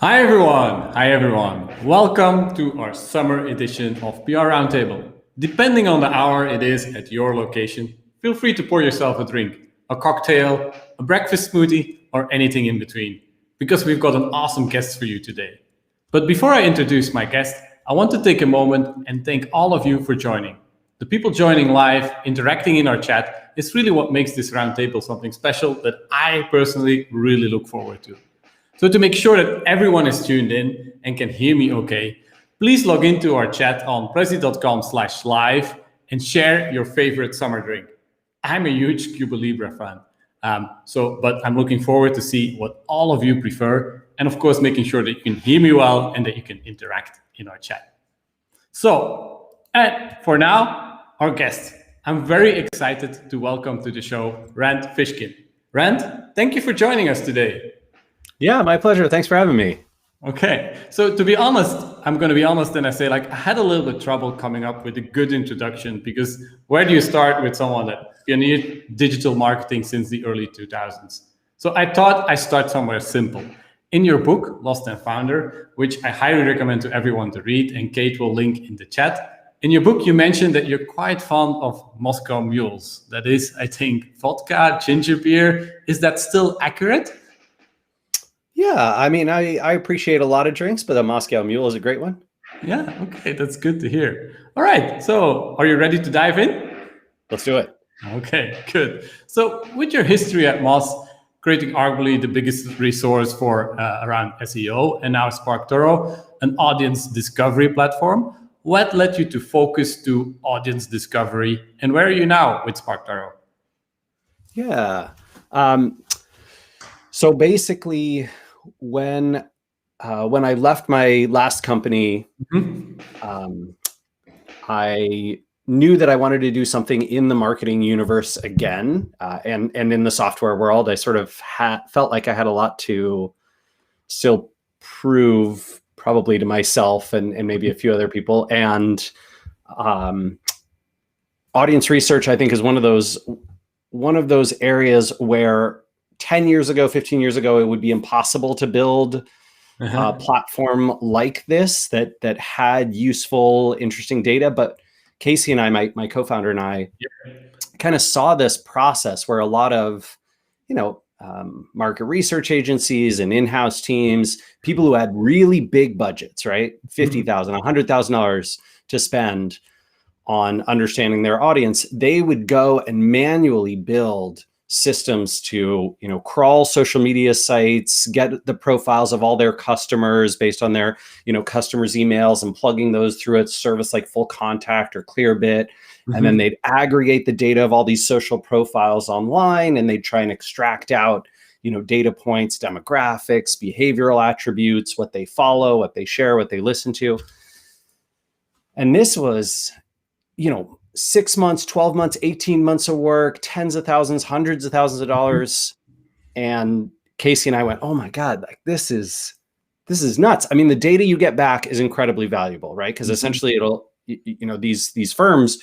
Hi everyone. Hi everyone. Welcome to our summer edition of PR Roundtable. Depending on the hour it is at your location, feel free to pour yourself a drink, a cocktail, a breakfast smoothie, or anything in between, because we've got an awesome guest for you today. But before I introduce my guest, I want to take a moment and thank all of you for joining. The people joining live, interacting in our chat, is really what makes this roundtable something special that I personally really look forward to. So to make sure that everyone is tuned in and can hear me okay, please log into our chat on prezi.com/live and share your favorite summer drink. I'm a huge Cuba Libre fan. But I'm looking forward to see what all of you prefer, and of course, making sure that you can hear me well and that you can interact in our chat. So, and for now, our guest. I'm very excited to welcome to the show Rand Fishkin. Rand, thank you for joining us today. Yeah, my pleasure. Thanks for having me. Okay, so to be honest, I'm going to be honest and I say I had a little bit trouble coming up with a good introduction because where do you start with someone that pioneered digital marketing since the early 2000s? So I thought I start somewhere simple. In your book, Lost and Founder, which I highly recommend to everyone to read, and Kate will link in the chat. In your book, you mentioned that you're quite fond of Moscow mules. That is, I think, vodka, ginger beer. Is that still accurate? Yeah, I mean, I appreciate a lot of drinks, but the Moscow Mule is a great one. Yeah, okay, that's good to hear. All right, so are you ready to dive in? Let's do it. Okay, good. So, with your history at Moss, creating arguably the biggest resource for around SEO, and now SparkToro, an audience discovery platform, what led you to focus to audience discovery, and where are you now with SparkToro? Yeah. So basically, when I left my last company, I knew that I wanted to do something in the marketing universe again, and in the software world. I sort of felt like I had a lot to still prove, probably to myself and maybe a few other people. And audience research, I think, is one of those areas where 10 years ago, 15 years ago, it would be impossible to build a platform like this that had useful, interesting data. But Casey and I, my co-founder and I, kind of saw this process where a lot of, market research agencies and in-house teams, people who had really big budgets, right? $50,000, $100,000 to spend on understanding their audience, they would go and manually build systems to, crawl social media sites, get the profiles of all their customers based on their, customers' emails, and plugging those through a service like Full Contact or Clearbit. And then they'd aggregate the data of all these social profiles online, and they'd try and extract out, data points, demographics, behavioral attributes, what they follow, what they share, what they listen to. And this was, 6 months, 12 months, 18 months of work, tens of thousands, hundreds of thousands of dollars. And Casey and I went, oh my God, this is nuts. I mean, the data you get back is incredibly valuable, right? Because essentially it'll, these firms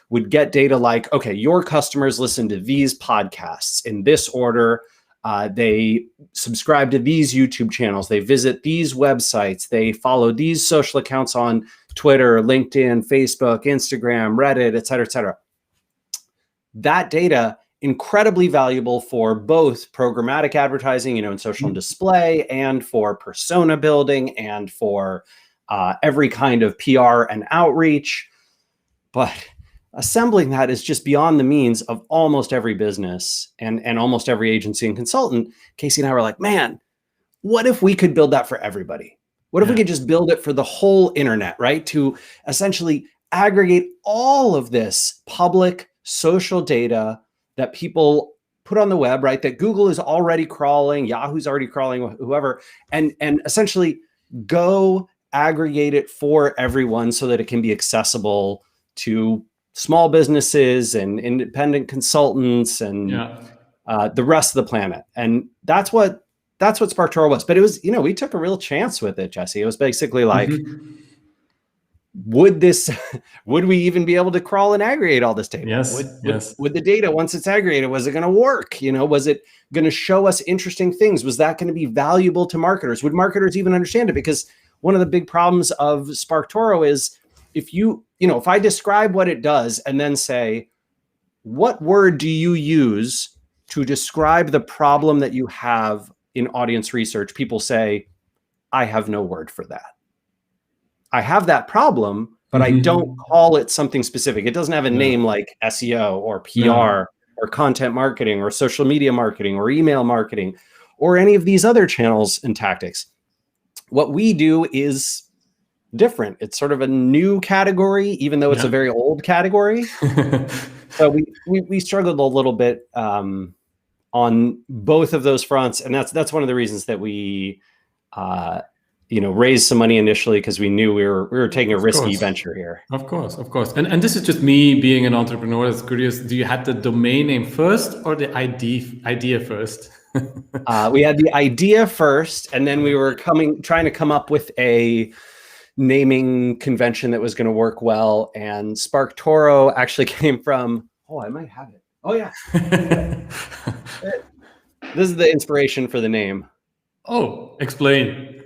would get data like, okay, your customers listen to these podcasts in this order. They subscribe to these YouTube channels. They visit these websites. They follow these social accounts on Twitter, LinkedIn, Facebook, Instagram, Reddit, et cetera, et cetera. That data, incredibly valuable for both programmatic advertising, in social and display, and for persona building, and for every kind of PR and outreach. But assembling that is just beyond the means of almost every business and almost every agency and consultant. Casey and I were like, man, what if we could build that for everybody? What if we could just build it for the whole internet, right? To essentially aggregate all of this public social data that people put on the web, right? That Google is already crawling, Yahoo's already crawling, whoever, and essentially go aggregate it for everyone so that it can be accessible to small businesses and independent consultants and the rest of the planet. And that's what SparkToro was. But it was, we took a real chance with it, Jesse. It was basically like, would this, would we even be able to crawl and aggregate all this data? Yes, Would the data, once it's aggregated, was it going to work? Was it going to show us interesting things? Was that going to be valuable to marketers? Would marketers even understand it? Because one of the big problems of SparkToro is if I describe what it does and then say, what word do you use to describe the problem that you have in audience research? People say, I have no word for that. I have that problem, but I don't call it something specific. It doesn't have a name like SEO or PR or content marketing or social media marketing or email marketing or any of these other channels and tactics. What we do is different. It's sort of a new category, even though it's a very old category. So we struggled a little bit on both of those fronts, and that's one of the reasons that we raised some money initially, because we knew we were taking a risky venture here. Of course. And this is just me being an entrepreneur that's curious. Do you have the domain name first or the idea first? We had the idea first, and then we were trying to come up with a naming convention that was going to work well. And SparkToro actually came from, I might have it. Oh yeah. This is the inspiration for the name. Oh, explain.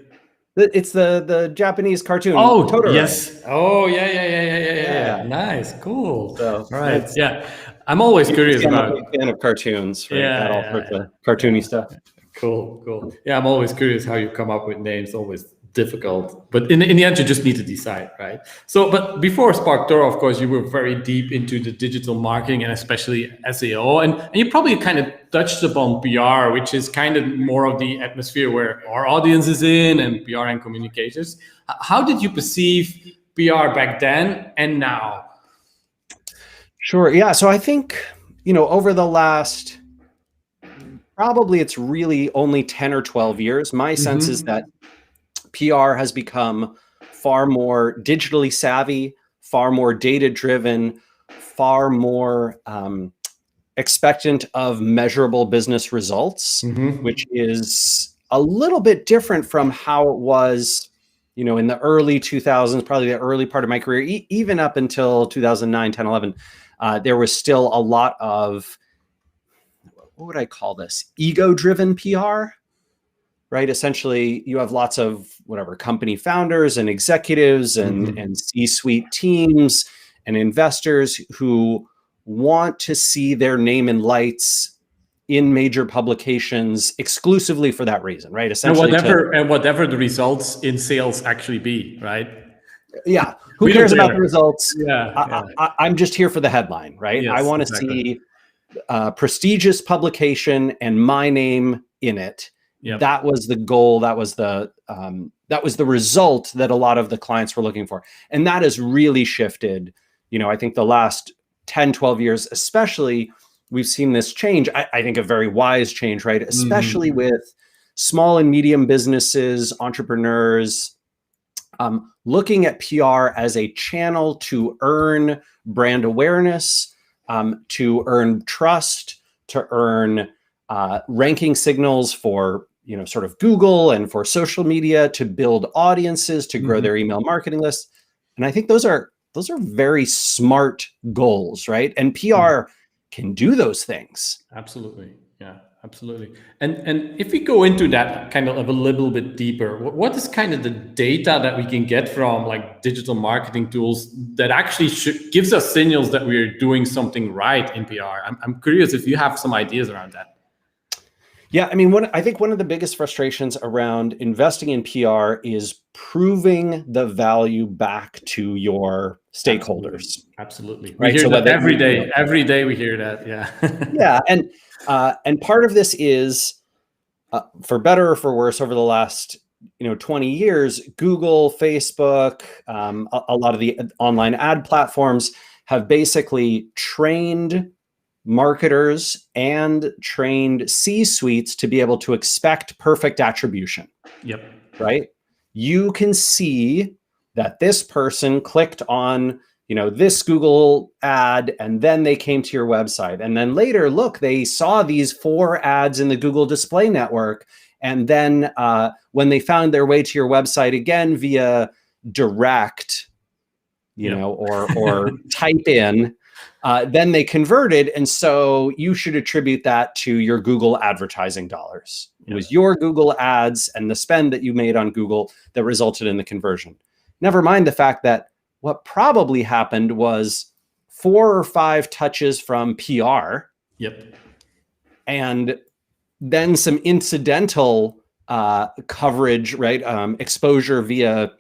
It's the Japanese cartoon. Oh, Totoro. Yes. Oh, yeah. Nice. Cool. So, all right. Yeah. I'm always curious about. I'm a big fan of cartoons, right? Yeah. All sorts of cartoony stuff. Cool. Yeah, I'm always curious how you come up with names. Always difficult, but in the end, you just need to decide, right? So, but before SparkToro, of course, you were very deep into the digital marketing and especially SEO, and you probably kind of touched upon PR, which is kind of more of the atmosphere where our audience is in, and PR and communications. How did you perceive PR back then and now? Sure. Yeah. So I think, over the last, probably it's really only 10 or 12 years, my sense is that PR has become far more digitally savvy, far more data-driven, far more expectant of measurable business results, which is a little bit different from how it was, in the early 2000s, probably the early part of my career, even up until 2009, 10, 11. There was still a lot of, what would I call this? Ego-driven PR. Right. Essentially, you have lots of company founders and executives and C-suite teams and investors who want to see their name in lights in major publications exclusively for that reason. Right. Essentially, whatever the results in sales actually be. Right. Yeah. Who cares about the results? I'm just here for the headline. Right. Yes, I want to see prestigious publication and my name in it. Yep. That was the goal. That was the result that a lot of the clients were looking for. And that has really shifted. I think the last 10, 12 years, especially, we've seen this change. I think a very wise change, right? Especially with small and medium businesses, entrepreneurs, looking at PR as a channel to earn brand awareness, to earn trust, to earn ranking signals for sort of Google and for social media, to build audiences, to grow their email marketing list. And I think those are very smart goals, right? And PR can do those things. Absolutely. Yeah, absolutely. And if we go into that kind of a little bit deeper, what is kind of the data that we can get from like digital marketing tools that actually gives us signals that we're doing something right in PR? I'm curious if you have some ideas around that. Yeah, I mean, I think one of the biggest frustrations around investing in PR is proving the value back to your stakeholders. Absolutely. Right? We hear that every day. Every day we hear that. Yeah. Yeah, and part of this is, for better or for worse, over the last 20 years, Google, Facebook, a lot of the online ad platforms have basically trained marketers and trained C-suites to be able to expect perfect attribution. Yep. Right? You can see that this person clicked on, this Google ad, and then they came to your website. And then later, look, they saw these 4 ads in the Google display network. And then when they found their way to your website again via direct or type in, then they converted. And so you should attribute that to your Google advertising dollars. It was your Google ads and the spend that you made on Google that resulted in the conversion. Never mind the fact that what probably happened was 4 or 5 touches from PR. Yep. And then some incidental coverage, right? Exposure via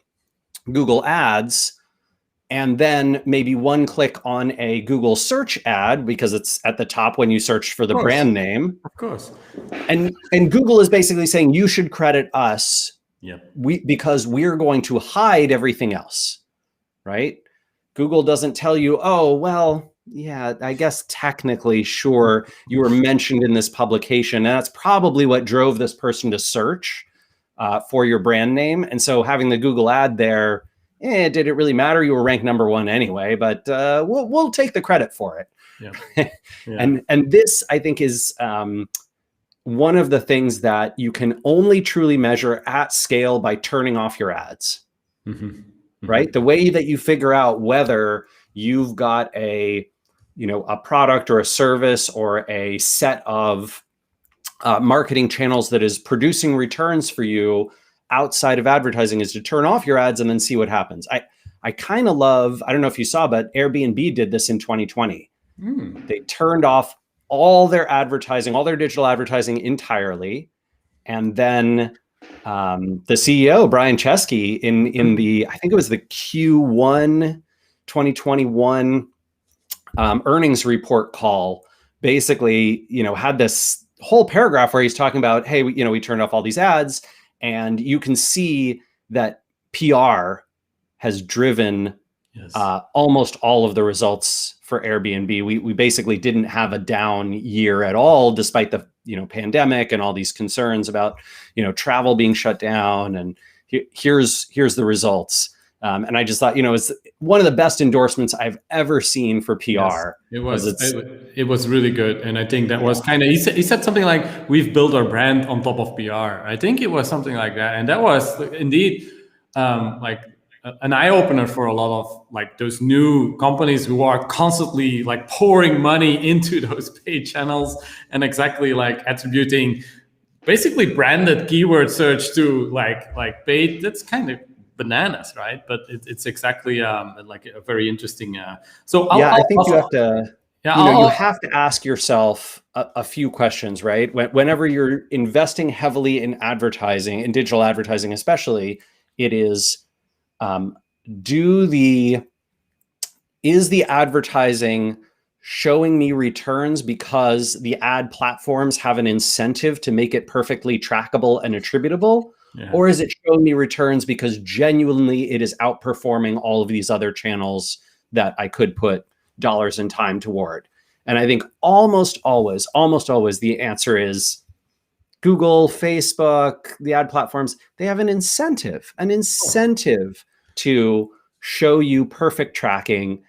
Google ads. And then maybe 1 click on a Google search ad because it's at the top when you search for the brand name. Of course. And Google is basically saying you should credit us because we're going to hide everything else, right? Google doesn't tell you, oh, well, yeah, I guess technically, sure, you were mentioned in this publication. And that's probably what drove this person to search for your brand name. And so having the Google ad there, did it really matter? You were ranked number 1 anyway, but we'll take the credit for it. Yeah. And this, I think, is one of the things that you can only truly measure at scale by turning off your ads, right? The way that you figure out whether you've got a product or a service or a set of marketing channels that is producing returns for you outside of advertising is to turn off your ads and then see what happens. I kind of love, I don't know if you saw, but Airbnb did this in 2020. They turned off all their advertising, all their digital advertising entirely. And then the CEO, Brian Chesky, in the, I think it was the Q1 2021 earnings report call, basically, had this whole paragraph where he's talking about, hey, we turned off all these ads. And you can see that PR has driven almost all of the results for Airbnb. We basically didn't have a down year at all, despite the pandemic and all these concerns about travel being shut down. And here's the results. And I just thought it's one of the best endorsements I've ever seen for PR. Yes, it was really good, and I think that was kind of he said something like, "We've built our brand on top of PR." I think it was something like that, and that was indeed like an eye opener for a lot of like those new companies who are constantly like pouring money into those paid channels and exactly like attributing basically branded keyword search to like paid. That's kind of bananas, right? But it's exactly like a very interesting. So I think you have to. You have to ask yourself a few questions, right? Whenever you're investing heavily in advertising, in digital advertising, especially, it is, is the advertising showing me returns because the ad platforms have an incentive to make it perfectly trackable and attributable? Yeah. Or is it showing me returns because genuinely it is outperforming all of these other channels that I could put dollars and time toward? And I think almost always the answer is Google, Facebook, the ad platforms, they have an incentive to show you perfect tracking.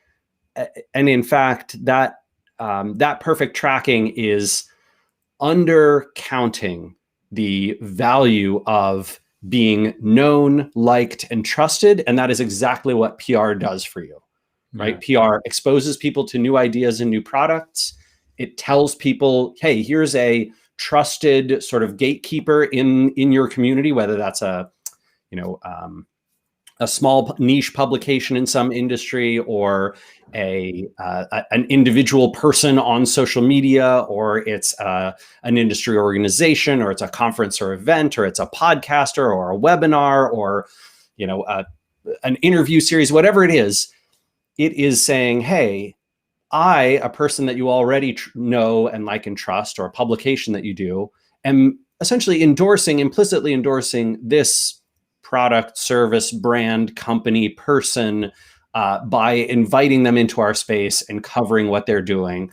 And in fact, that perfect tracking is undercounting the value of being known, liked, and trusted. And that is exactly what PR does for you, right? PR exposes people to new ideas and new products. It tells people, hey, here's a trusted sort of gatekeeper in your community, whether that's a small niche publication in some industry, or an individual person on social media, or it's an industry organization, or it's a conference or event, or it's a podcaster or a webinar, or an interview series, whatever it is saying, hey, a person that you already know and like and trust, or a publication that you do, am essentially implicitly endorsing this product, service, brand, company, person, by inviting them into our space and covering what they're doing.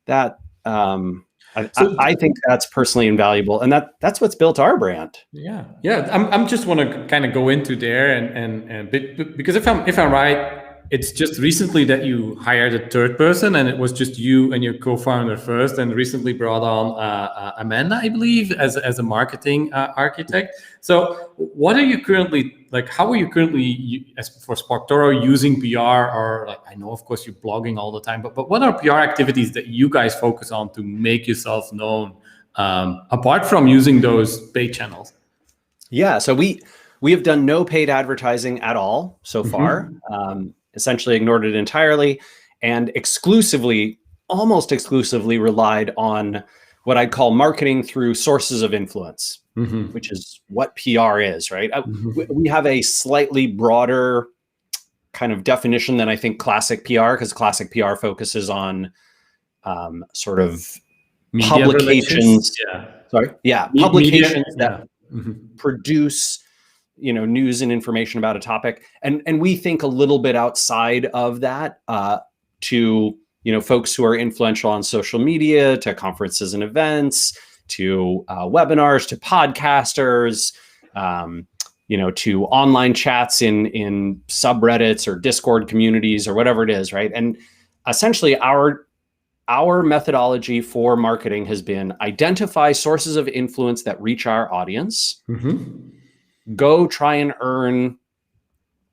That I think that's personally invaluable, and that's what's built our brand. Yeah. I'm just want to kind of go into there and because if I'm right, it's just recently that you hired a third person, and it was just you and your co-founder first, and recently brought on Amanda, I believe, as a marketing architect. So, what are you currently like? How are you currently, as for SparkToro, using PR? Or like, I know, of course, you're blogging all the time, but what are PR activities that you guys focus on to make yourself known, apart from using those paid channels? Yeah, so we have done no paid advertising at all so far. Essentially ignored it entirely, and almost exclusively relied on what I'd call marketing through sources of influence, which is what PR is, right? We have a slightly broader kind of definition than I think classic PR, because classic PR focuses on sort of Media publications. Publications that produce news and information about a topic, and we think a little bit outside of that, to folks who are influential on social media, to conferences and events, to webinars, to podcasters, to online chats in subreddits or Discord communities or whatever it is, right? And essentially our methodology for marketing has been identify sources of influence that reach our audience, go try and earn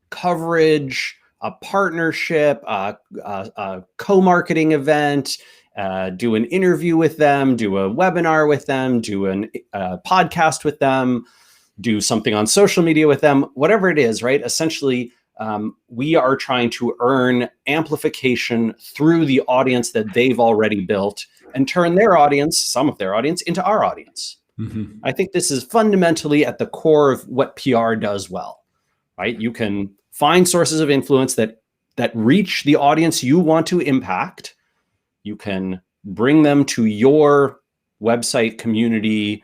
coverage, a partnership, a co-marketing event, do an interview with them, do a webinar with them, do a podcast with them, do something on social media with them, whatever it is, right? Essentially, we are trying to earn amplification through the audience that they've already built and turn some of their audience, into our audience. I think this is fundamentally at the core of what PR does well, right? You can find sources of influence that reach the audience you want to impact. You can bring them to your website, community,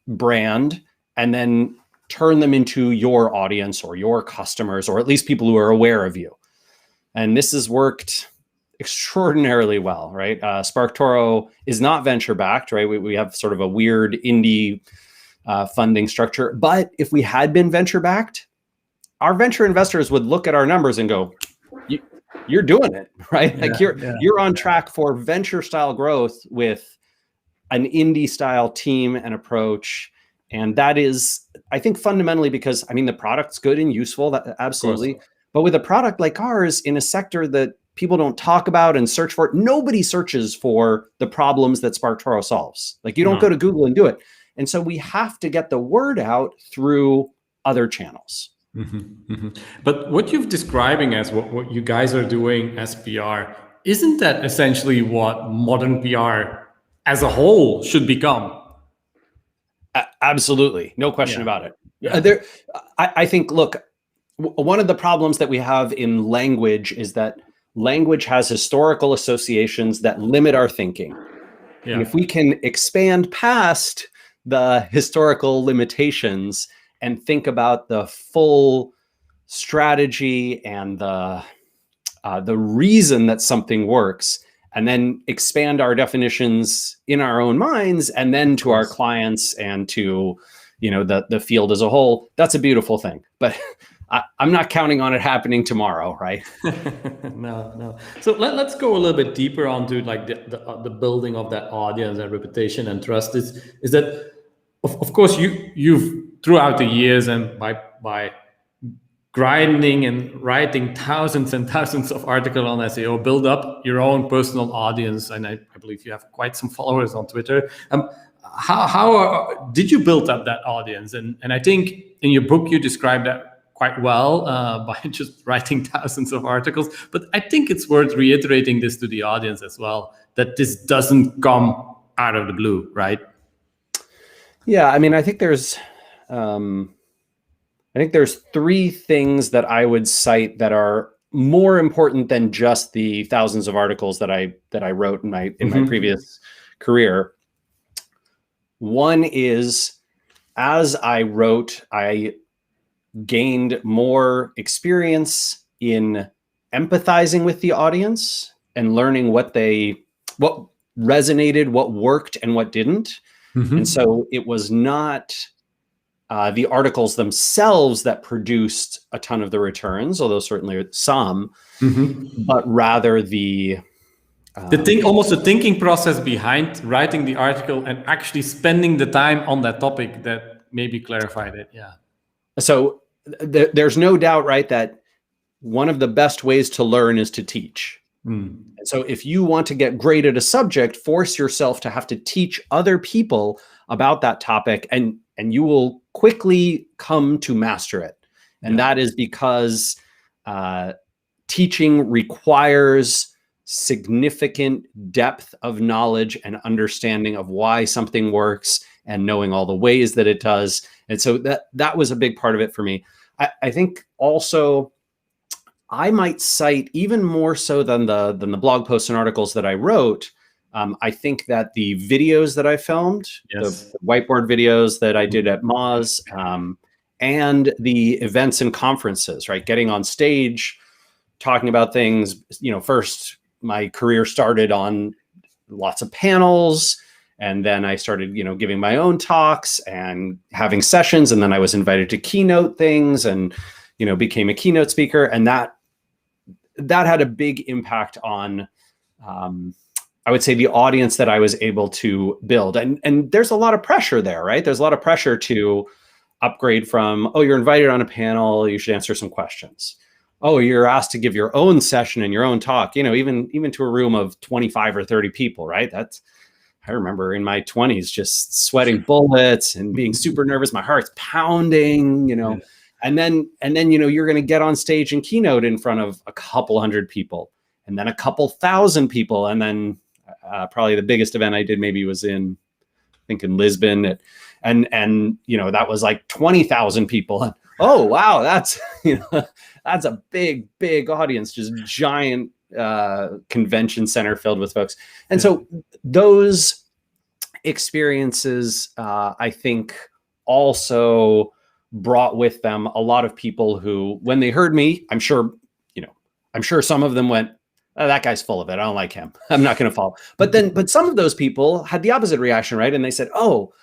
brand, and then turn them into your audience or your customers, or at least people who are aware of you. And this has worked extraordinarily well, right? SparkToro is not venture backed, right? We have sort of a weird indie funding structure. But if we had been venture backed, our venture investors would look at our numbers and go, "You're doing it, right? Like you're on track for venture style growth with an indie style team and approach." And that is, I think, fundamentally because the product's good and useful, that absolutely. But with a product like ours in a sector that people don't talk about and search for, nobody searches for the problems that SparkToro solves. Like you don't go to Google and do it. And so we have to get the word out through other channels. But what you're describing as what you guys are doing as PR, isn't that essentially what modern PR as a whole should become? Absolutely. No question about it. I think, look, one of the problems that we have in language is that language has historical associations that limit our thinking. And if we can expand past the historical limitations and think about the full strategy and the reason that something works, and then expand our definitions in our own minds, and then to our clients and to the field as a whole, that's a beautiful thing. But I'm not counting on it happening tomorrow, right? No. So let's go a little bit deeper onto like the building of that audience and reputation and trust. Is that of course you've throughout the years and by grinding and writing thousands and thousands of articles on SEO, build up your own personal audience, and I believe you have quite some followers on Twitter. How did you build up that audience? And I think in your book you described that quite well by just writing thousands of articles. But I think it's worth reiterating this to the audience as well, that this doesn't come out of the blue, right? Yeah, I think there's three things that I would cite that are more important than just the thousands of articles that I wrote in my previous career. One is, as I wrote, I gained more experience in empathizing with the audience and learning what resonated, what worked, and what didn't. And so it was not the articles themselves that produced a ton of the returns, although certainly some, but rather the almost the thinking process behind writing the article and actually spending the time on that topic that maybe clarified it. Yeah. So there's no doubt, right, that one of the best ways to learn is to teach. And so if you want to get great at a subject, force yourself to have to teach other people about that topic, and you will quickly come to master it. And that is because teaching requires significant depth of knowledge and understanding of why something works and knowing all the ways that it does. And so that was a big part of it for me. I think also I might cite, even more so than the blog posts and articles that I wrote, I think that the videos that I filmed, the whiteboard videos that I did at Moz, and the events and conferences, right? Getting on stage, talking about things, first my career started on lots of panels, and then I started, giving my own talks and having sessions, and then I was invited to keynote things and, became a keynote speaker, and that had a big impact on, I would say, the audience that I was able to build. And there's a lot of pressure there, right? There's a lot of pressure to upgrade from, oh, you're invited on a panel, you should answer some questions. Oh, you're asked to give your own session and your own talk, even to a room of 25 or 30 people, right? I remember in my 20s just sweating bullets and being super nervous. My heart's pounding, and then, you're going to get on stage and keynote in front of a couple hundred people, and then a couple thousand people. And then probably the biggest event I did maybe was in Lisbon, and that was like 20,000 people. And, oh, wow, that's, that's a big, big audience, just giant convention center filled with folks. And so those experiences, I think, also brought with them a lot of people who, when they heard me, I'm sure some of them went, oh, that guy's full of it, I don't like him, I'm not going to follow. But some of those people had the opposite reaction, right? And they said, oh,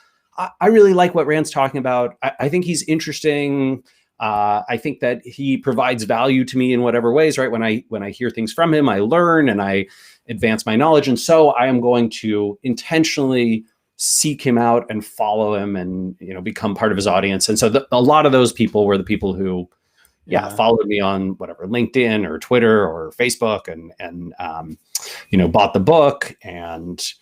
I really like what Rand's talking about. I think he's interesting. I think that he provides value to me in whatever ways, right? When I hear things from him, I learn and I advance my knowledge. And so I am going to intentionally seek him out and follow him and, become part of his audience. And so a lot of those people were the people who, followed me on whatever, LinkedIn or Twitter or Facebook, and bought the book and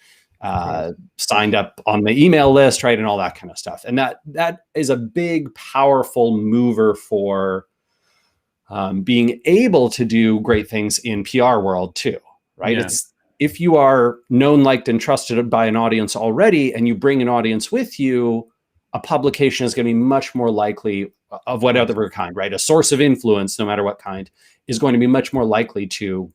signed up on the email list, right? And all that kind of stuff. And that is a big, powerful mover for being able to do great things in PR world too, right? Yeah. It's, if you are known, liked, and trusted by an audience already, and you bring an audience with you, a publication is going to be much more likely, of whatever kind, right? A source of influence, no matter what kind, is going to be much more likely to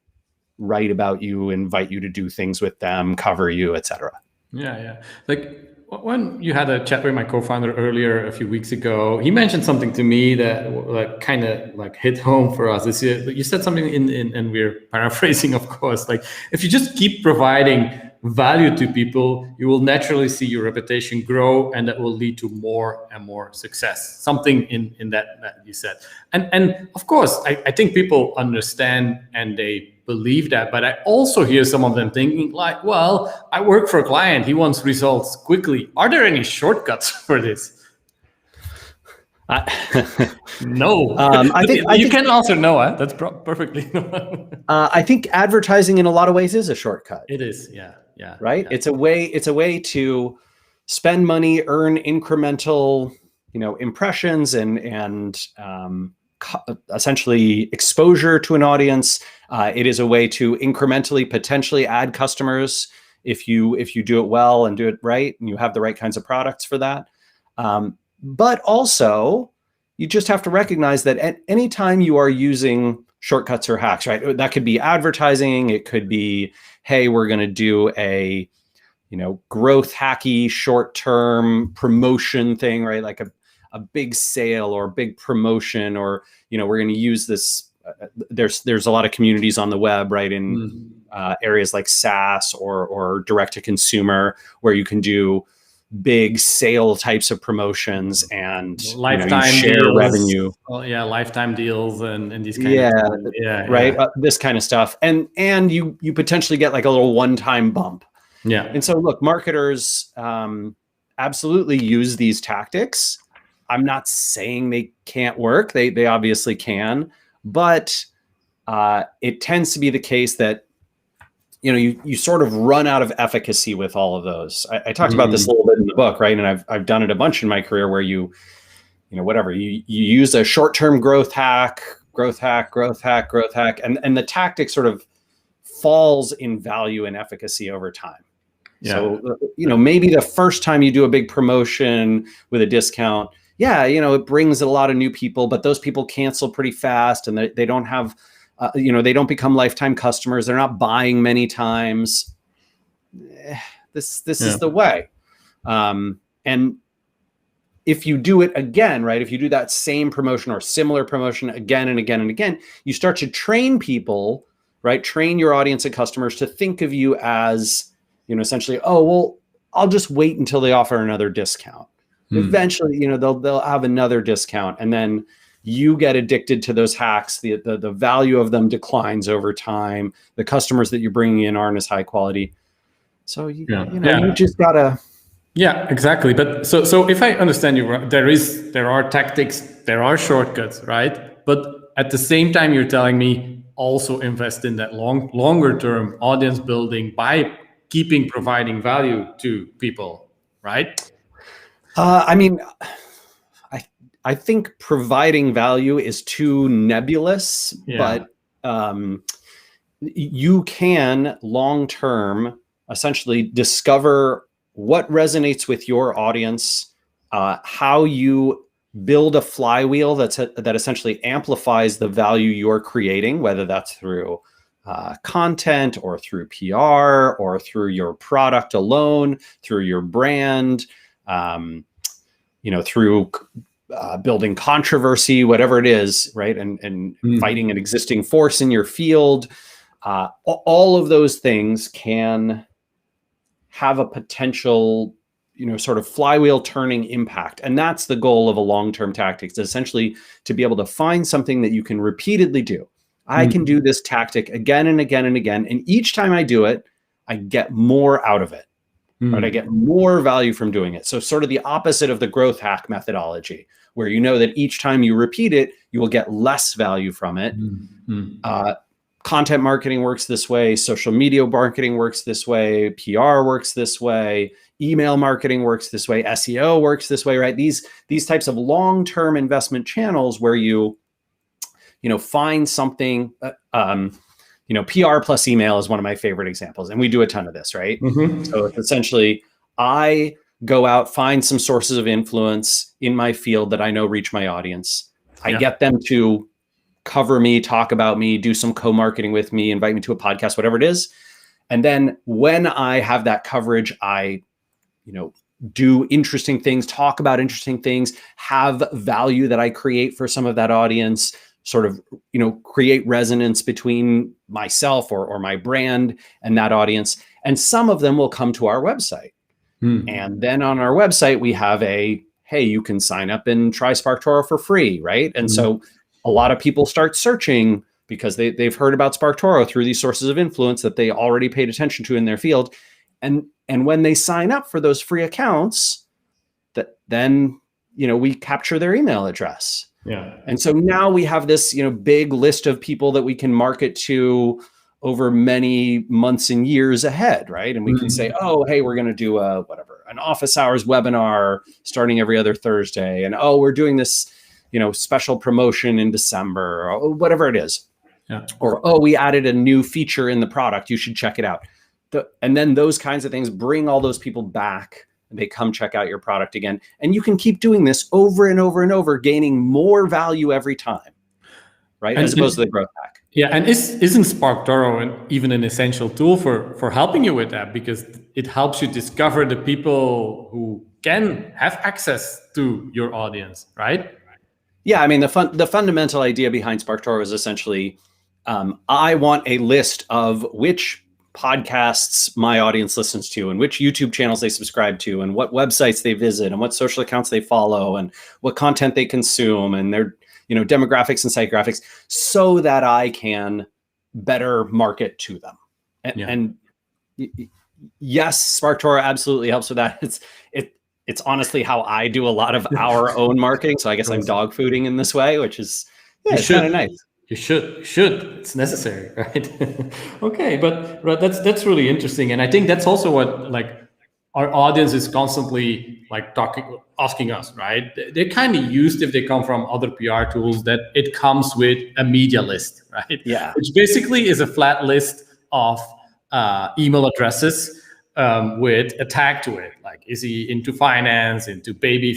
write about you, invite you to do things with them, cover you, etc. Yeah. Like when you had a chat with my co-founder earlier a few weeks ago, he mentioned something to me that kind of hit home for us. You said something and we're paraphrasing, of course, like if you just keep providing value to people, you will naturally see your reputation grow, and that will lead to more and more success. Something in that you said. And of course, I think people understand and they believe that, but I also hear some of them thinking like, well, I work for a client, he wants results quickly. Are there any shortcuts for this? No. I think you can answer no. That's perfectly. I think advertising in a lot of ways is a shortcut. It is, yeah. Right. Yeah. It's a way to spend money, earn incremental, impressions and essentially exposure to an audience. It is a way to incrementally potentially add customers if you do it well and do it right, and you have the right kinds of products for that. But also, you just have to recognize that at any time you are using shortcuts or hacks, right? That could be advertising. It could be, hey, we're going to do a, growth hacky short-term promotion thing, right? Like a big sale or big promotion, or, we're going to use this. There's a lot of communities on the web, right? In areas like SaaS or direct to consumer, where you can do big sale types of promotions and lifetime you share deals, revenue. Oh yeah, lifetime deals and these kind of things. Yeah, right. yeah. This kind of stuff, and you potentially get like a little one-time bump. Yeah. And so look, marketers absolutely use these tactics. I'm not saying they can't work. They obviously can, but it tends to be the case that you sort of run out of efficacy with all of those. I talked about this a little bit in the book, right? And I've done it a bunch in my career where you use a short-term growth hack, and the tactic sort of falls in value and efficacy over time. Yeah. So, maybe the first time you do a big promotion with a discount, it brings a lot of new people, but those people cancel pretty fast and they don't have, they don't become lifetime customers. They're not buying many times. This is the way. And if you do it again, right, if you do that same promotion or similar promotion again and again and again, you start to train people, right, train your audience and customers to think of you as, essentially, oh, well, I'll just wait until they offer another discount. Eventually, they'll have another discount, and then you get addicted to those hacks. The value of them declines over time. The customers that you're bringing in aren't as high quality. So you just gotta. Yeah, exactly. But so if I understand you, there are tactics, there are shortcuts, right? But at the same time, you're telling me also invest in that longer term audience building by providing value to people, right? I think providing value is too nebulous, but you can long-term essentially discover what resonates with your audience, how you build a flywheel that essentially amplifies the value you're creating, whether that's through content or through PR or through your product alone, through your brand, through building controversy, whatever it is, right? And fighting an existing force in your field. All of those things can have a potential, sort of flywheel turning impact. And that's the goal of a long-term tactic, is essentially to be able to find something that you can repeatedly do. I can do this tactic again and again and again. And each time I do it, I get more out of it. Right? I get more value from doing it. So sort of the opposite of the growth hack methodology, where that each time you repeat it, you will get less value from it. Content marketing works this way. Social media marketing works this way. PR works this way. Email marketing works this way. SEO works this way, right? These types of long-term investment channels where you find something. PR plus email is one of my favorite examples, and we do a ton of this, right? So it's essentially, I go out, find some sources of influence in my field that I know reach my audience. I get them to cover me, talk about me, do some co-marketing with me, invite me to a podcast, whatever it is. And then when I have that coverage, I, do interesting things, talk about interesting things, have value that I create for some of that audience, sort of, create resonance between myself or my brand and that audience. And some of them will come to our website. And then on our website, we have hey, you can sign up and try SparkToro for free, right? And so a lot of people start searching because they've heard about SparkToro through these sources of influence that they already paid attention to in their field. And when they sign up for those free accounts, then we capture their email address. And so now we have this, big list of people that we can market to over many months and years ahead, right? And we can say, oh, hey, we're going to do an office hours webinar starting every other Thursday. And, oh, we're doing this, special promotion in December, or whatever it is. Or, oh, we added a new feature in the product. You should check it out. And then those kinds of things bring all those people back. They come check out your product again. And you can keep doing this over and over and over, gaining more value every time, right? As opposed to the growth hack. Yeah, and isn't SparkToro even an essential tool for helping you with that? Because it helps you discover the people who can have access to your audience, right? Yeah, I mean, the fundamental idea behind SparkToro is essentially, I want a list of which podcasts my audience listens to, and which YouTube channels they subscribe to, and what websites they visit, and what social accounts they follow, and what content they consume, and their demographics and psychographics, so that I can better market to them. And yes, SparkToro absolutely helps with that. It's honestly how I do a lot of our own marketing. So I guess I'm dog fooding in this way, which is it's kind of nice. You should. It's necessary, right? Okay, but that's really interesting, and I think that's also what our audience is constantly asking us, right? They're kind of used, if they come from other PR tools, that it comes with a media list, right? Yeah. Which basically is a flat list of email addresses with a tag to it, like is he into finance, into baby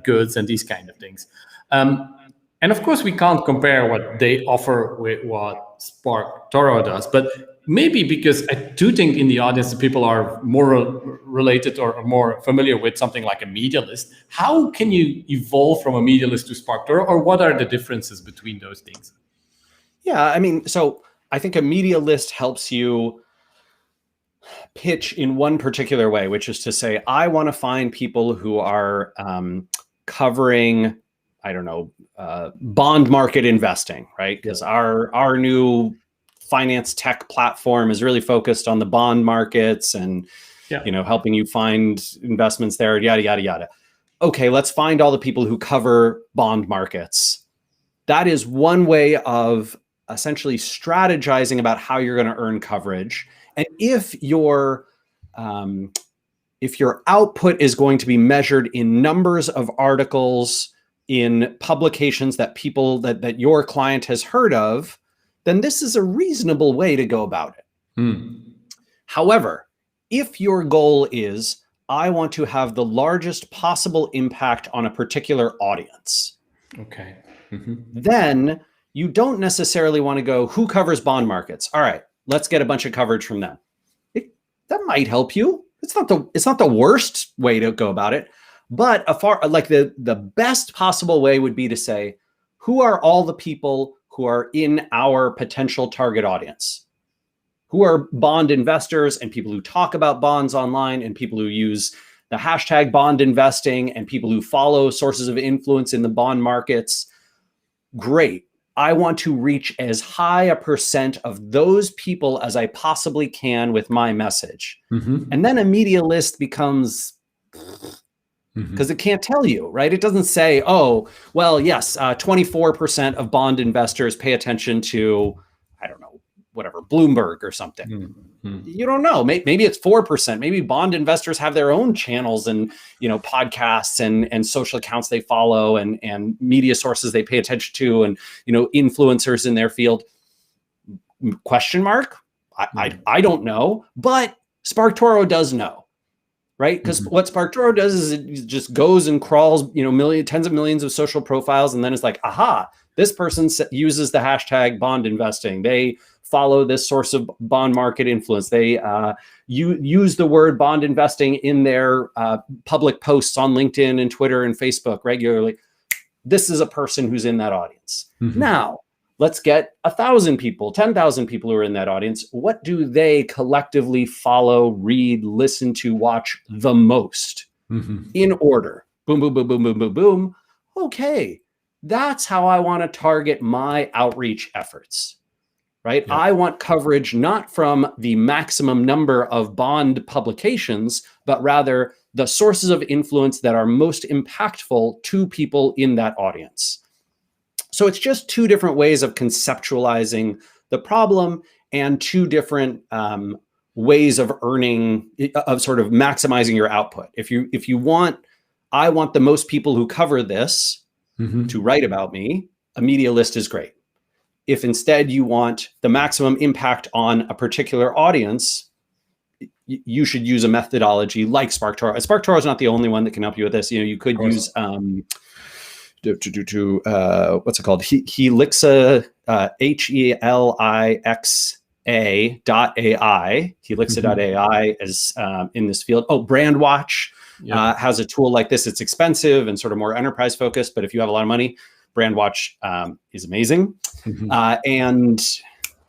goods, and these kind of things. And of course, we can't compare what they offer with what SparkToro does, but maybe because I do think in the audience, the people are more related or more familiar with something like a media list. How can you evolve from a media list to SparkToro, or what are the differences between those things? Yeah, I mean, so I think a media list helps you pitch in one particular way, which is to say, I want to find people who are covering, I don't know, bond market investing, right? Because our new finance tech platform is really focused on the bond markets and helping you find investments there, yada yada yada. Okay, let's find all the people who cover bond markets. That is one way of essentially strategizing about how you're going to earn coverage. And if your output is going to be measured in numbers of articles in publications that people that your client has heard of, then this is a reasonable way to go about it. However, if your goal is, I want to have the largest possible impact on a particular audience, okay, then you don't necessarily want to go, who covers bond markets? All right, let's get a bunch of coverage from them. That might help you. It's not the worst way to go about it. But the best possible way would be to say, who are all the people who are in our potential target audience? Who are bond investors and people who talk about bonds online and people who use the hashtag bond investing and people who follow sources of influence in the bond markets? Great. I want to reach as high a percent of those people as I possibly can with my message. And then a media list becomes... because it can't tell you, right? It doesn't say, oh, well, yes, 24% of bond investors pay attention to, I don't know, whatever, Bloomberg or something. You don't know. Maybe it's 4%. Maybe bond investors have their own channels and, podcasts and social accounts they follow and media sources they pay attention to and, influencers in their field. Question mark? I don't know, but SparkToro does know. Right? Because what SparkToro does is it just goes and crawls, tens of millions of social profiles. And then it's like, aha, this person uses the hashtag bond investing. They follow this source of bond market influence. They use the word bond investing in their public posts on LinkedIn and Twitter and Facebook regularly. This is a person who's in that audience. Now, let's get 1,000 people, 10,000 people who are in that audience. What do they collectively follow, read, listen to, watch the most in order? Boom, boom, boom, boom, boom, boom, boom. Okay, that's how I want to target my outreach efforts, right? Yep. I want coverage not from the maximum number of bond publications, but rather the sources of influence that are most impactful to people in that audience. So it's just two different ways of conceptualizing the problem and two different ways of earning, of sort of maximizing your output. If you want, I want the most people who cover this to write about me, a media list is great. If instead you want the maximum impact on a particular audience, you should use a methodology like SparkToro. SparkToro is not the only one that can help you with this. You could use what's it called? Helixa, HELIXA.ai, Helixa.ai is in this field. Oh, Brandwatch has a tool like this. It's expensive and sort of more enterprise focused, but if you have a lot of money, Brandwatch is amazing. And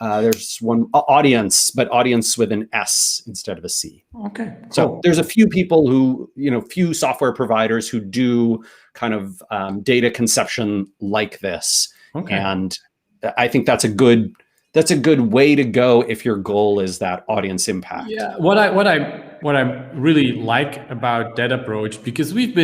There's one audience, but audience with an S instead of a C. Okay, cool. So there's a few people who, few software providers who do kind of data conception like this. Okay. And I think that's a good way to go if your goal is that audience impact. Yeah, what I really like about that approach, because we've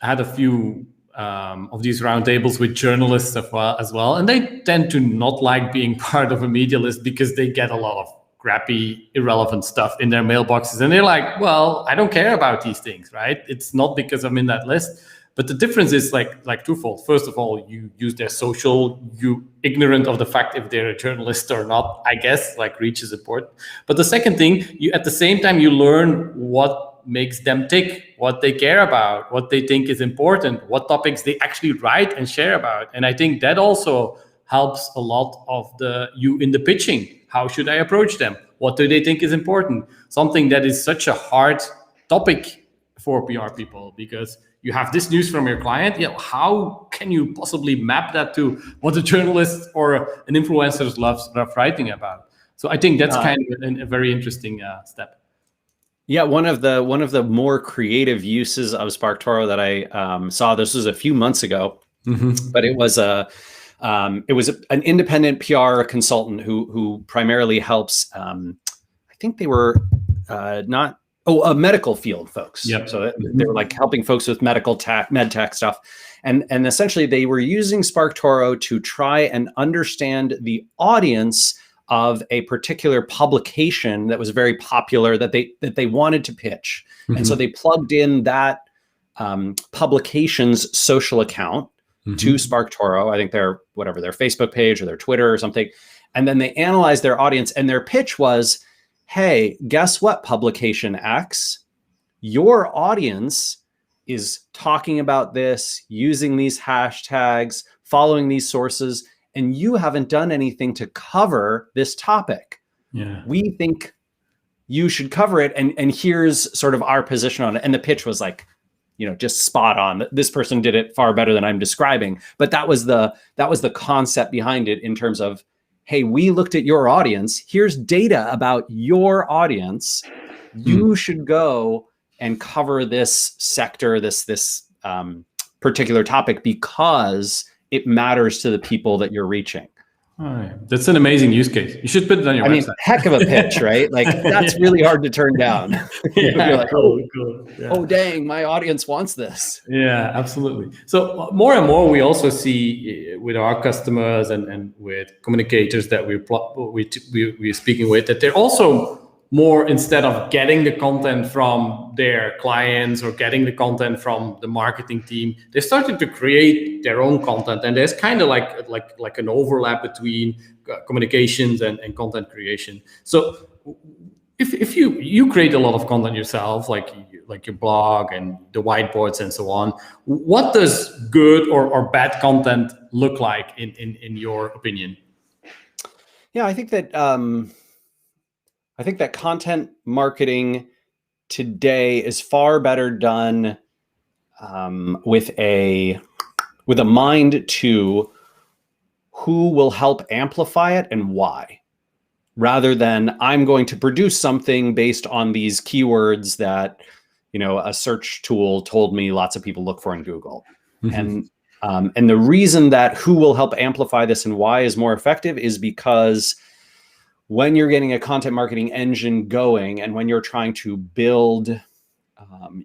had a few of these roundtables with journalists as well, and they tend to not like being part of a media list because they get a lot of crappy, irrelevant stuff in their mailboxes, and they're like, well, I don't care about these things, right? It's not because I'm in that list. But the difference is like twofold. First of all, you use their social, you ignorant of the fact if they're a journalist or not, I guess, like reach is important. But the second thing, you at the same time, you learn what makes them tick, what they care about, what they think is important, what topics they actually write and share about. And I think that also helps a lot of you in the pitching. How should I approach them? What do they think is important? Something that is such a hard topic for PR people, because you have this news from your client. How can you possibly map that to what a journalist or an influencer loves writing about? So I think that's kind of a very interesting step. Yeah, one of the more creative uses of SparkToro that I saw. This was a few months ago, but it was an independent PR consultant who primarily helps. I think they were medical field folks. Yep. So they were like helping folks with medical med tech stuff. And essentially they were using SparkToro to try and understand the audience of a particular publication that was very popular that they wanted to pitch. And so they plugged in that publication's social account to SparkToro. I think their Facebook page or their Twitter or something. And then they analyzed their audience, and their pitch was, hey, guess what, publication X? Your audience is talking about this, using these hashtags, following these sources, and you haven't done anything to cover this topic. Yeah. We think you should cover it, and here's sort of our position on it. And the pitch was like, just spot on. This person did it far better than I'm describing. But that was the concept behind it, in terms of, hey, we looked at your audience. Here's data about your audience. You should go and cover this sector, this particular topic, because it matters to the people that you're reaching. All right. That's an amazing use case. You should put it on your website. Heck of a pitch, right? Like, that's really hard to turn down. You're like, cool. Yeah. Oh, dang, my audience wants this. Yeah, absolutely. So more and more, we also see with our customers and with communicators that we're speaking with, that they're also more, instead of getting the content from their clients or getting the content from the marketing team, they're starting to create their own content. And there's kind of like an overlap between communications and content creation. So if you create a lot of content yourself, like your blog and the whiteboards and so on, what does good or bad content look like in your opinion? Yeah, I think that content marketing today is far better done with a mind to who will help amplify it and why, rather than I'm going to produce something based on these keywords that a search tool told me lots of people look for in Google. And the reason that who will help amplify this and why is more effective is because when you're getting a content marketing engine going, and when you're trying to build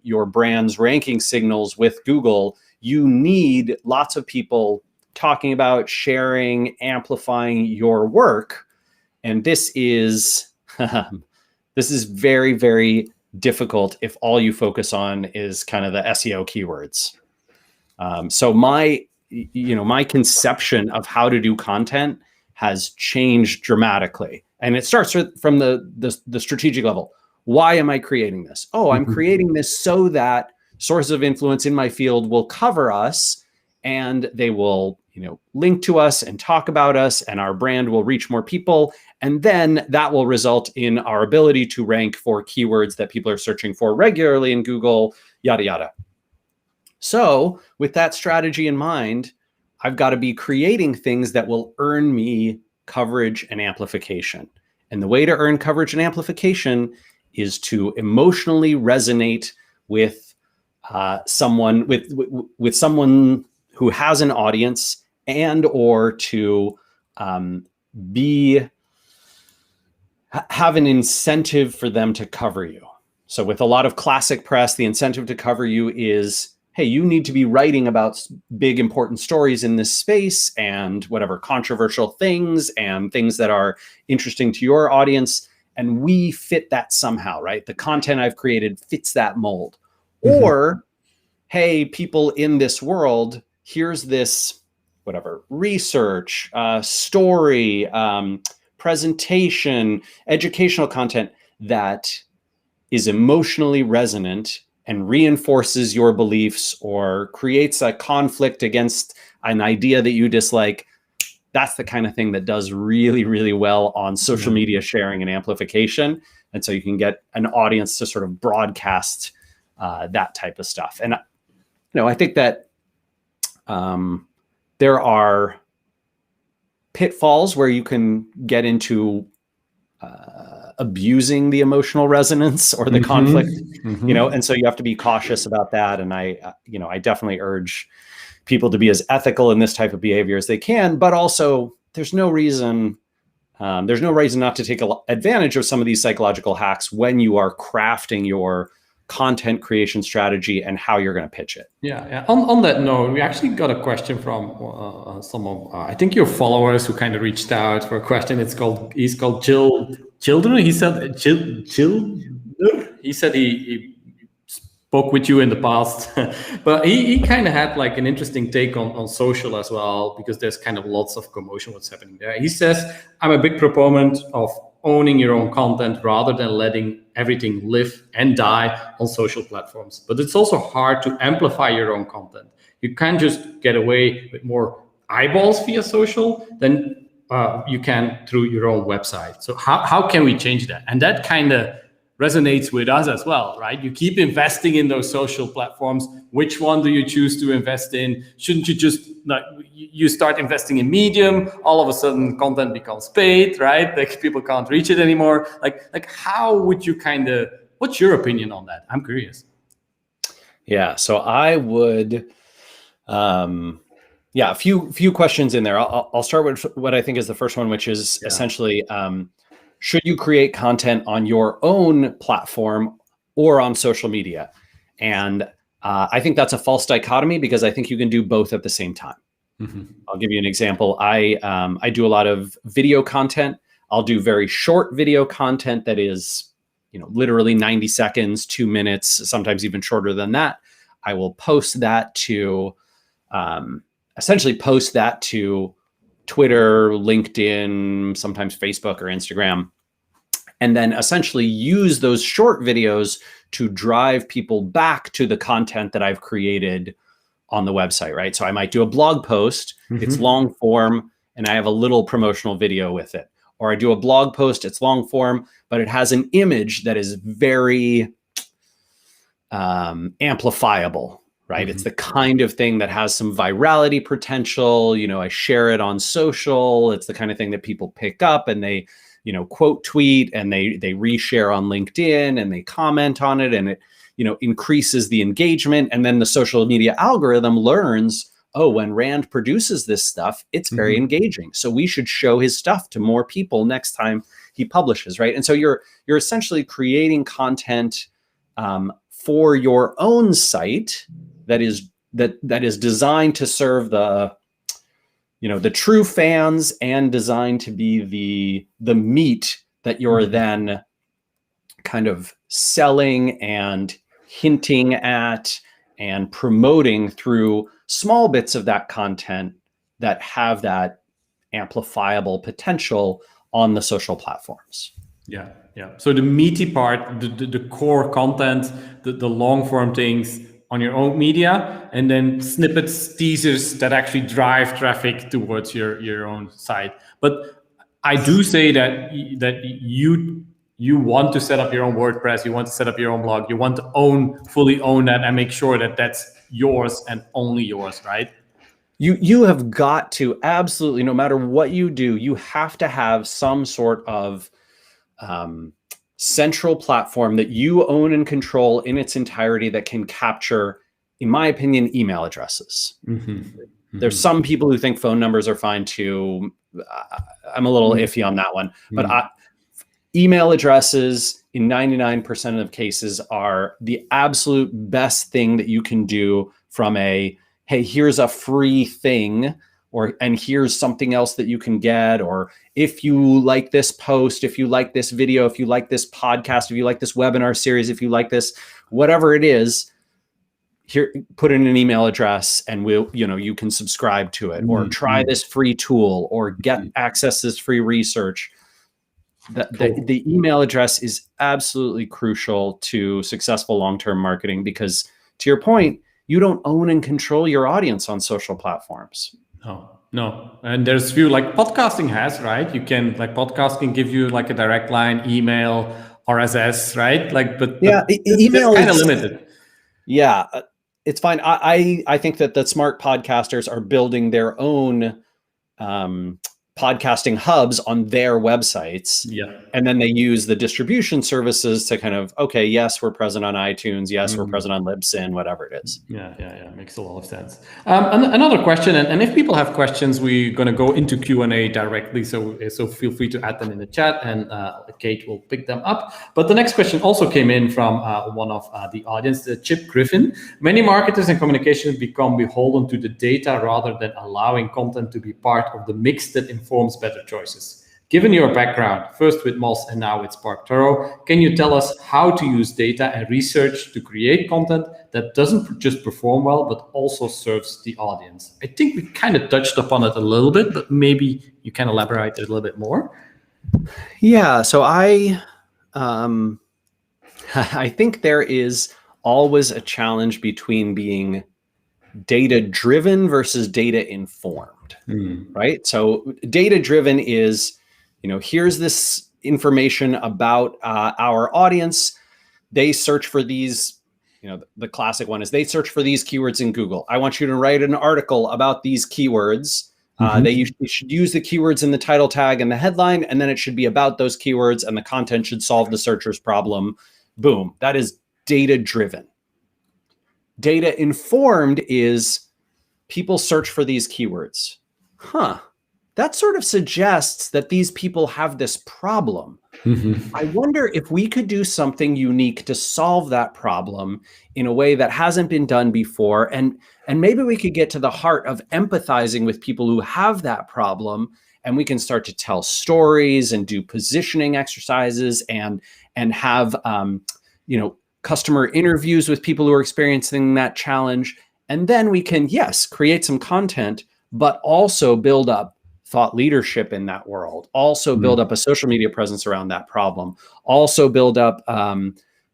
your brand's ranking signals with Google, you need lots of people talking about, sharing, amplifying your work. And this is very, very difficult if all you focus on is kind of the SEO keywords. So my conception of how to do content has changed dramatically. And it starts from the strategic level. Why am I creating this? Oh, I'm creating this so that sources of influence in my field will cover us, and they will, link to us and talk about us, and our brand will reach more people. And then that will result in our ability to rank for keywords that people are searching for regularly in Google, yada, yada. So with that strategy in mind, I've got to be creating things that will earn me coverage and amplification. And the way to earn coverage and amplification is to emotionally resonate with someone who has an audience, and or to have an incentive for them to cover you. So with a lot of classic press, the incentive to cover you is, hey, you need to be writing about big, important stories in this space and whatever controversial things and things that are interesting to your audience. And we fit that somehow, right? The content I've created fits that mold. Mm-hmm. Or, hey, people in this world, here's this, whatever, research, story, presentation, educational content that is emotionally resonant and reinforces your beliefs or creates a conflict against an idea that you dislike. That's the kind of thing that does really, really well on social media sharing and amplification. And so you can get an audience to sort of broadcast that type of stuff. And, I think that there are pitfalls where you can get into abusing the emotional resonance or the conflict, and so you have to be cautious about that. And I definitely urge people to be as ethical in this type of behavior as they can, but also there's no reason not to take advantage of some of these psychological hacks when you are crafting your content creation strategy and how you're going to pitch it. Yeah. On that note, we actually got a question from some of I think your followers who kind of reached out for a question. He's called Children. He said he spoke with you in the past, but he kind of had like an interesting take on social as well, because there's kind of lots of commotion what's happening there. He says, I'm a big proponent of owning your own content rather than letting everything live and die on social platforms. But it's also hard to amplify your own content. You can't just get away with more eyeballs via social than you can through your own website. So how can we change that? And that kind of resonates with us as well, right? You keep investing in those social platforms. Which one do you choose to invest in? Shouldn't you just you start investing in Medium? All of a sudden, content becomes paid, right? Like people can't reach it anymore. Like how would you what's your opinion on that? I'm curious. Yeah, so I would, a few questions in there. I'll start with what I think is the first one, which is essentially, should you create content on your own platform or on social media? And I think that's a false dichotomy, because I think you can do both at the same time. Mm-hmm. I'll give you an example. I do a lot of video content. I'll do very short video content that is, literally 90 seconds, 2 minutes, sometimes even shorter than that. I will post that to, essentially post that to Twitter, LinkedIn, sometimes Facebook or Instagram, and then essentially use those short videos to drive people back to the content that I've created on the website, right? So I might do a blog post, it's long form, and I have a little promotional video with it. Or I do a blog post, it's long form, but it has an image that is very amplifiable, right? It's the kind of thing that has some virality potential. I share it on social. It's the kind of thing that people pick up and they, quote tweet, and they reshare on LinkedIn, and they comment on it, and it, increases the engagement. And then the social media algorithm learns, oh, when Rand produces this stuff, it's very engaging. So we should show his stuff to more people next time he publishes, right? And so you're essentially creating content for your own site that is designed to serve the true fans, and designed to be the meat that you're then kind of selling and hinting at and promoting through small bits of that content that have that amplifiable potential on the social platforms. Yeah. So the meaty part, the core content, the long form things on your own media, and then snippets, teasers that actually drive traffic towards your own site. But I do say that you want to set up your own WordPress, you want to set up your own blog, you want to fully own that and make sure that that's yours and only yours, right? You have got to absolutely, no matter what you do, you have to have some sort of central platform that you own and control in its entirety that can capture, in my opinion, email addresses. There's some people who think phone numbers are fine too. I'm a little iffy on that one, but email addresses in 99% of cases are the absolute best thing that you can do from a, hey, here's a free thing, and here's something else that you can get, or if you like this post, if you like this video, if you like this podcast, if you like this webinar series, if you like this, whatever it is, here, put in an email address and you can subscribe to it, or try this free tool, or get access to this free research. The email address is absolutely crucial to successful long-term marketing, because to your point, you don't own and control your audience on social platforms. No. And there's few, like podcasting has, right? You can, like, podcast can give you like a direct line, email, RSS, right? Like, but email kind of limited. Yeah, it's fine. I think that the smart podcasters are building their own podcasting hubs on their websites. Yeah. And then they use the distribution services to kind of, okay, yes, we're present on iTunes. Yes, we're present on Libsyn, whatever it is. Yeah. Makes a lot of sense. Another question, and if people have questions, we're going to go into Q&A directly. So feel free to add them in the chat, and Kate will pick them up. But the next question also came in from one of the audience, Chip Griffin. Many marketers and communications become beholden to the data rather than allowing content to be part of the mix that informs better choices. Given your background, first with Moz and now with SparkToro, can you tell us how to use data and research to create content that doesn't just perform well, but also serves the audience? I think we kind of touched upon it a little bit, but maybe you can elaborate a little bit more. Yeah, so I think there is always a challenge between being data-driven versus data-informed, right? So data-driven is, here's this information about our audience. They search for these, the classic one is they search for these keywords in Google. I want you to write an article about these keywords. You should use the keywords in the title tag and the headline, and then it should be about those keywords, and the content should solve the searcher's problem. Boom. That is data-driven. Data-informed is people search for these keywords. That sort of suggests that these people have this problem. I wonder if we could do something unique to solve that problem in a way that hasn't been done before. And maybe we could get to the heart of empathizing with people who have that problem, and we can start to tell stories and do positioning exercises and have, customer interviews with people who are experiencing that challenge. And then we can, yes, create some content, but also build up thought leadership in that world, also build up a social media presence around that problem, also build up,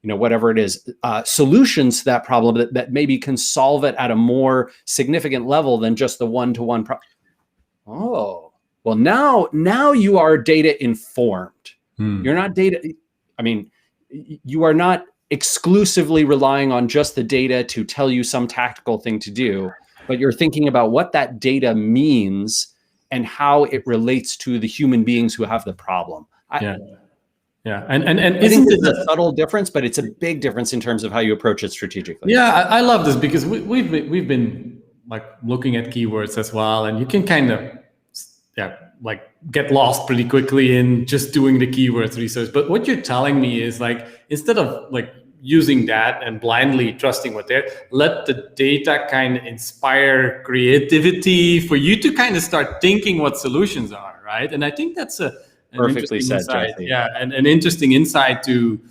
whatever it is, solutions to that problem that maybe can solve it at a more significant level than just the one-to-one problem. Oh, well, now you are data informed. You're not you are not exclusively relying on just the data to tell you some tactical thing to do, but you're thinking about what that data means and how it relates to the human beings who have the problem. And I think it's a subtle difference, but it's a big difference in terms of how you approach it strategically. Yeah, I love this, because we've been like looking at keywords as well, and you can kind of get lost pretty quickly in just doing the keywords research. But what you're telling me is, like, instead of like using that and blindly trusting what they're, let the data kind of inspire creativity for you to kind of start thinking what solutions are, right? And I think that's an perfectly said, insight. Jesse. Yeah, and an interesting insight to.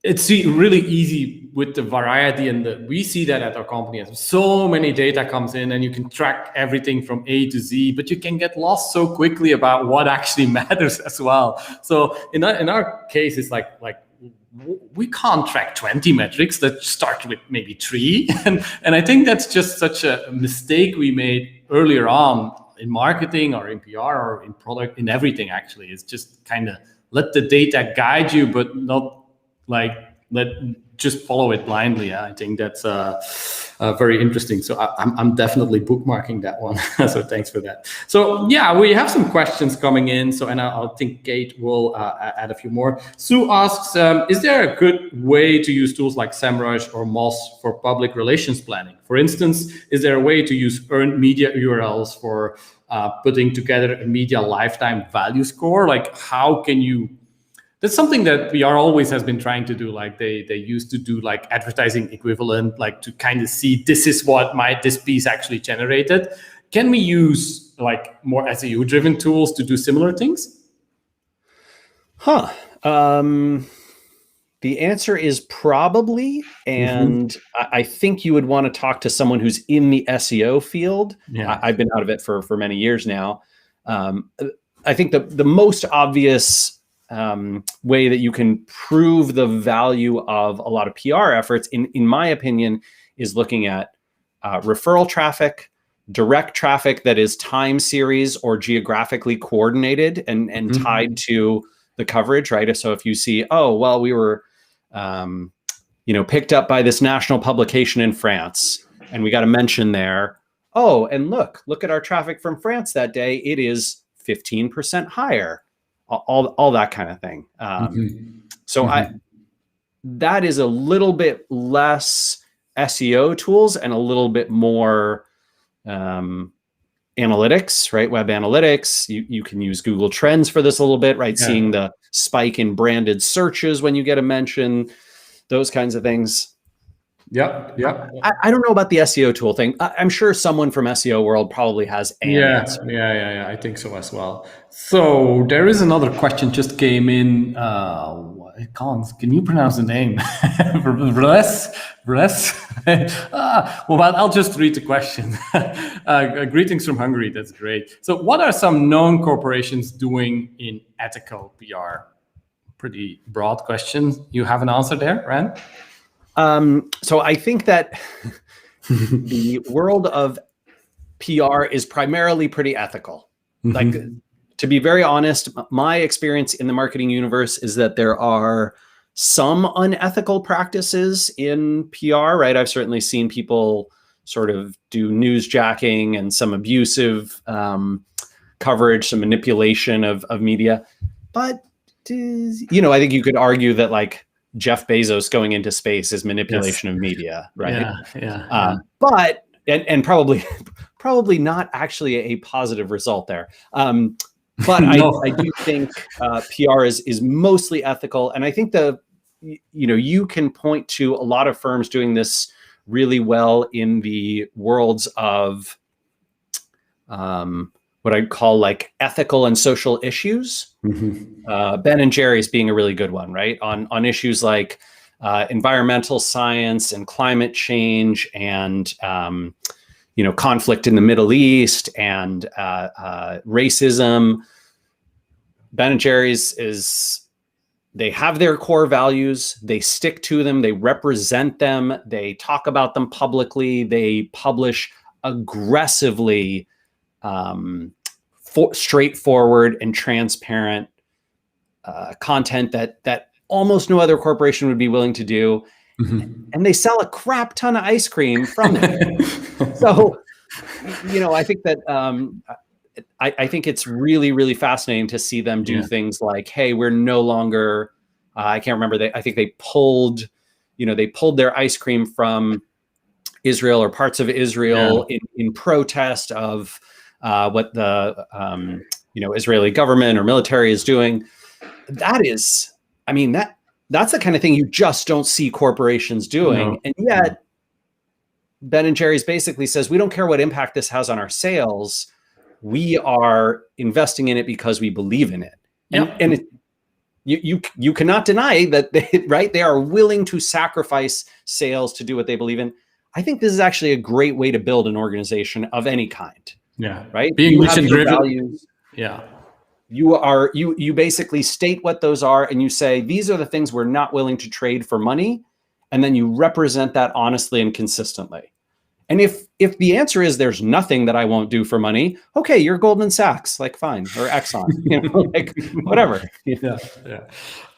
It's really easy with the variety, and we see that at our company. So many data comes in, and you can track everything from A to Z, but you can get lost so quickly about what actually matters as well. So in our case, it's like we can't track 20 metrics that start with maybe 3, and I think that's just such a mistake we made earlier on in marketing or in PR or in product, in everything. Actually, it's just kind of let the data guide you, but not like let just follow it blindly. I think that's very interesting. So I'm definitely bookmarking that one. So thanks for that. So yeah, we have some questions coming in. So, and I think Kate will add a few more. Sue asks, is there a good way to use tools like SEMrush or Moz for public relations planning? For instance, is there a way to use earned media URLs for putting together a media lifetime value score? Like, how can you? That's something that PR always has been trying to do. Like they used to do like advertising equivalent, like to kind of see this is what this piece actually generated. Can we use like more SEO driven tools to do similar things? The answer is probably, and I think you would want to talk to someone who's in the SEO field. Yeah. I've been out of it for many years now. I think the most obvious way that you can prove the value of a lot of PR efforts, in my opinion, is looking at referral traffic, direct traffic that is time series or geographically coordinated and tied to the coverage, right? So if you see, oh, well, we were, picked up by this national publication in France, and we got a mention there. Oh, and look at our traffic from France that day. It is 15% higher. All that kind of thing. That is a little bit less SEO tools and a little bit more analytics, right? Web analytics. You can use Google Trends for this a little bit, right? Yeah. Seeing the spike in branded searches when you get a mention, those kinds of things. Yeah. I don't know about the SEO tool thing. I'm sure someone from SEO world probably has an answer. Yeah. I think so as well. So there is another question just came in. Can you pronounce the name? Well, I'll just read the question. Greetings from Hungary. That's great. So what are some known corporations doing in ethical PR? Pretty broad question. You have an answer there, Rand? So I think that the world of PR is primarily pretty ethical. Like, to be very honest, my experience in the marketing universe is that there are some unethical practices in PR, right? I've certainly seen people sort of do newsjacking and some abusive coverage, some manipulation of media. But, I think you could argue that like Jeff Bezos going into space is manipulation of media, right? Yeah. But and probably not actually a positive result there. But no. I do think PR is mostly ethical, and I think you can point to a lot of firms doing this really well in the worlds of what I'd call like ethical and social issues. Ben & Jerry's being a really good one, right? On issues like environmental science and climate change and conflict in the Middle East and racism. Ben & Jerry's they have their core values, they stick to them, they represent them, they talk about them publicly, they publish aggressively straightforward and transparent content that almost no other corporation would be willing to do. And they sell a crap ton of ice cream from it. So, I think that I think it's really, really fascinating to see them do things like, hey, we're no longer, I can't remember, I think they pulled their ice cream from Israel or parts of Israel in protest of what the Israeli government or military is doing. That's the kind of thing you just don't see corporations doing. No. And yet Ben & Jerry's basically says, we don't care what impact this has on our sales. We are investing in it because we believe in it. And you cannot deny that they are willing to sacrifice sales to do what they believe in. I think this is actually a great way to build an organization of any kind. Yeah. Right. Being mission driven. Values. Yeah. You basically state what those are and you say, these are the things we're not willing to trade for money. And then you represent that honestly and consistently. And if the answer is there's nothing that I won't do for money, okay, you're Goldman Sachs, like fine, or Exxon, like whatever. Yeah.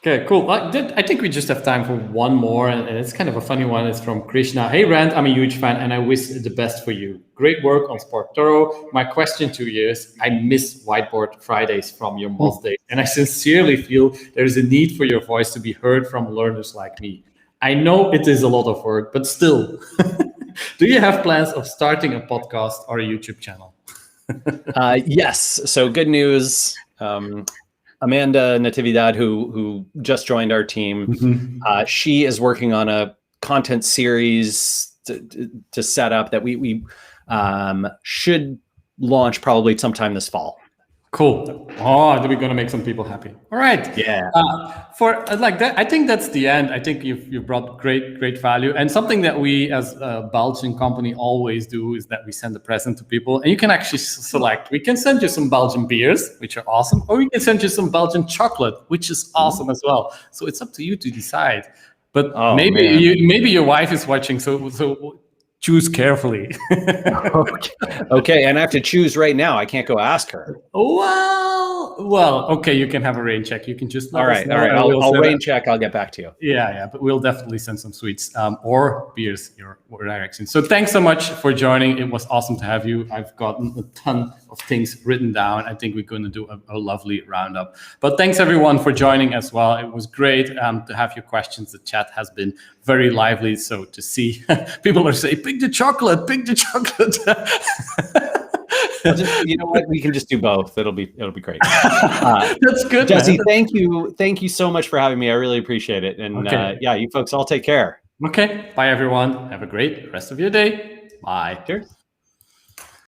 Okay, cool. I think we just have time for one more, and it's kind of a funny one. It's from Krishna. Hey, Rand, I'm a huge fan, and I wish the best for you. Great work on Sport Thorough. My question to you is, I miss Whiteboard Fridays from your Moz days, and I sincerely feel there is a need for your voice to be heard from learners like me. I know it is a lot of work, but still, do you have plans of starting a podcast or a YouTube channel? Yes. So good news. Amanda Natividad, who just joined our team, she is working on a content series to set up that we should launch probably sometime this fall. Cool. Oh, we're gonna make some people happy. All right. Yeah. For like that, I think that's the end. I think you've brought great value, and something that we as a Belgian company always do is that we send a present to people, and you can actually select. We can send you some Belgian beers, which are awesome, or we can send you some Belgian chocolate, which is awesome as well. So it's up to you to decide. But maybe your wife is watching, so choose carefully. Okay, and I have to choose right now. I can't go ask her. Well, okay, you can have a rain check. You can just all right. I'll rain check. I'll get back to you. Yeah, but we'll definitely send some sweets or beers your direction. So thanks so much for joining. It was awesome to have you. I've gotten a ton of things written down. I think we're going to do a lovely roundup. But thanks everyone for joining as well. It was great to have your questions. The chat has been very lively. So to see people are saying, pick the chocolate. You know what? We can just do both. It'll be great. That's good. Jesse, thank you so much for having me. I really appreciate it. And you folks all take care. Okay. Bye everyone. Have a great rest of your day. Bye. Cheers.